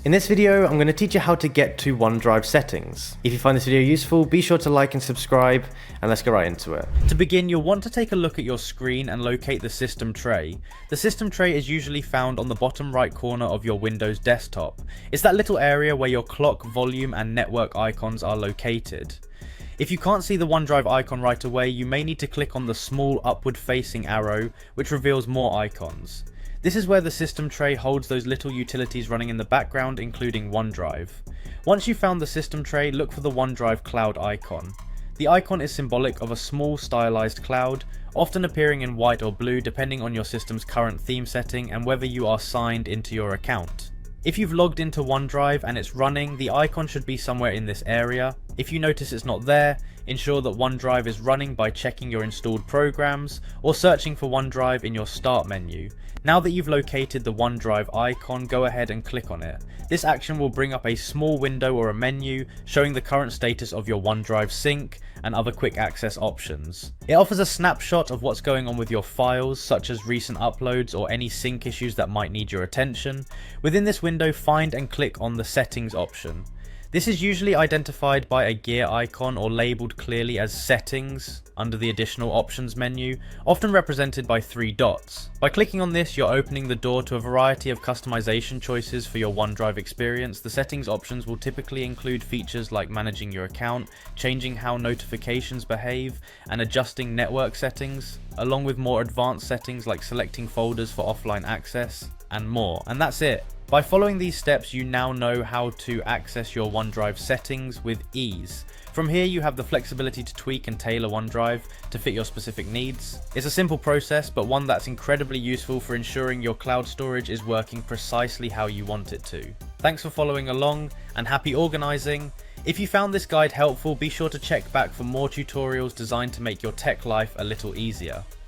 In this video, I'm going to teach you how to get to OneDrive settings. If you find this video useful, be sure to like and subscribe, and let's get right into it. To begin, you'll want to take a look at your screen and locate the system tray. The system tray is usually found on the bottom right corner of your Windows desktop. It's that little area where your clock, volume, and network icons are located. If you can't see the OneDrive icon right away, you may need to click on the small upward facing arrow, which reveals more icons. This is where the system tray holds those little utilities running in the background, including OneDrive. Once you've found the system tray, look for the OneDrive cloud icon. The icon is symbolic of a small stylized cloud, often appearing in white or blue depending on your system's current theme setting and whether you are signed into your account. If you've logged into OneDrive and it's running, the icon should be somewhere in this area. If you notice it's not there, ensure that OneDrive is running by checking your installed programs or searching for OneDrive in your Start menu. Now that you've located the OneDrive icon, go ahead and click on it. This action will bring up a small window or a menu showing the current status of your OneDrive sync and other quick access options. It offers a snapshot of what's going on with your files, such as recent uploads or any sync issues that might need your attention. Within this window, find and click on the settings option. This is usually identified by a gear icon or labelled clearly as settings under the additional options menu, often represented by 3 dots. By clicking on this, you're opening the door to a variety of customization choices for your OneDrive experience. The settings options will typically include features like managing your account, changing how notifications behave, and adjusting network settings, along with more advanced settings like selecting folders for offline access, and more. And that's it. By following these steps, you now know how to access your OneDrive settings with ease. From here, you have the flexibility to tweak and tailor OneDrive to fit your specific needs. It's a simple process, but one that's incredibly useful for ensuring your cloud storage is working precisely how you want it to. Thanks for following along, and happy organizing. If you found this guide helpful, be sure to check back for more tutorials designed to make your tech life a little easier.